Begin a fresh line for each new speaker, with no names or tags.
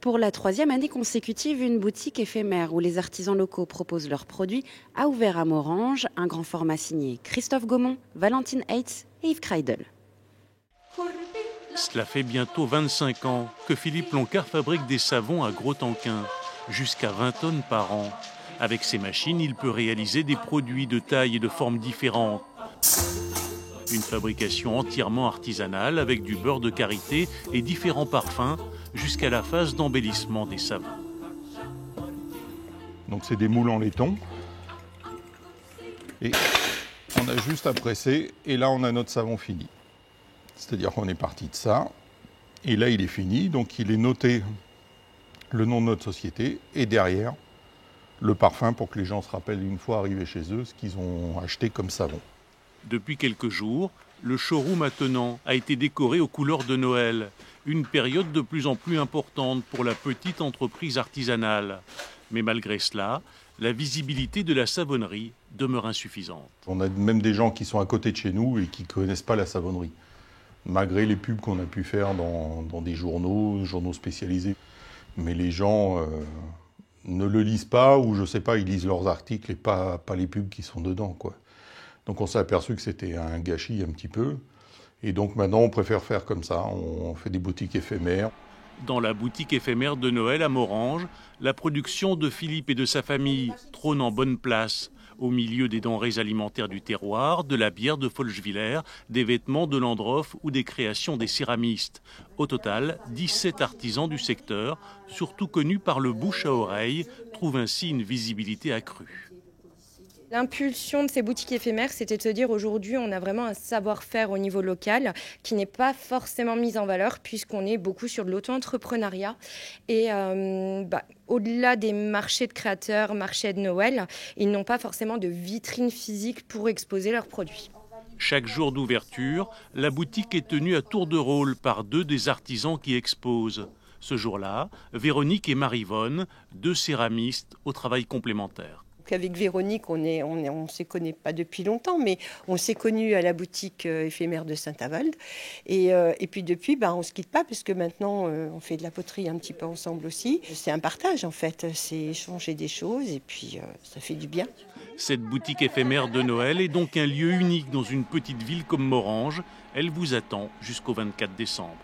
Pour la troisième année consécutive, une boutique éphémère où les artisans locaux proposent leurs produits a ouvert à Morhange, un grand format signé Christophe Gaumont, Valentine Heitz et Yves Kreidel.
Cela fait bientôt 25 ans que Philippe Loncard fabrique des savons à Gros-Tanquin, jusqu'à 20 tonnes par an. Avec ses machines, il peut réaliser des produits de taille et de formes différentes. Une fabrication entièrement artisanale avec du beurre de karité et différents parfums jusqu'à la phase d'embellissement des savons.
Donc c'est des moules en laiton. Et on a juste à presser et là on a notre savon fini. C'est-à-dire qu'on est parti de ça et là il est fini. Donc il est noté le nom de notre société et derrière le parfum pour que les gens se rappellent une fois arrivés chez eux ce qu'ils ont acheté comme savon.
Depuis quelques jours, le showroom attenant a été décoré aux couleurs de Noël, une période de plus en plus importante pour la petite entreprise artisanale. Mais malgré cela, la visibilité de la savonnerie demeure insuffisante.
On a même des gens qui sont à côté de chez nous et qui ne connaissent pas la savonnerie, malgré les pubs qu'on a pu faire dans des journaux spécialisés. Mais les gens ne le lisent pas ou je ne sais pas, ils lisent leurs articles et pas les pubs qui sont dedans, quoi. Donc on s'est aperçu que c'était un gâchis un petit peu. Et donc maintenant on préfère faire comme ça, on fait des boutiques éphémères.
Dans la boutique éphémère de Noël à Morhange, la production de Philippe et de sa famille trône en bonne place. Au milieu des denrées alimentaires du terroir, de la bière de Folchwiller, des vêtements de Landroff ou des créations des céramistes. Au total, 17 artisans du secteur, surtout connus par le bouche à oreille, trouvent ainsi une visibilité accrue.
L'impulsion de ces boutiques éphémères, c'était de se dire aujourd'hui, on a vraiment un savoir-faire au niveau local qui n'est pas forcément mis en valeur puisqu'on est beaucoup sur de l'auto-entrepreneuriat. Et au-delà des marchés de créateurs, marchés de Noël, ils n'ont pas forcément de vitrine physique pour exposer leurs produits.
Chaque jour d'ouverture, la boutique est tenue à tour de rôle par deux des artisans qui exposent. Ce jour-là, Véronique et Marivonne, deux céramistes au travail complémentaire.
Avec Véronique, on ne se connaît pas depuis longtemps, mais on s'est connus à la boutique éphémère de Saint-Avold. Et puis depuis, on ne se quitte pas, parce que maintenant, on fait de la poterie un petit peu ensemble aussi. C'est un partage, en fait. C'est échanger des choses, et puis ça fait du bien.
Cette boutique éphémère de Noël est donc un lieu unique dans une petite ville comme Morhange. Elle vous attend jusqu'au 24 décembre.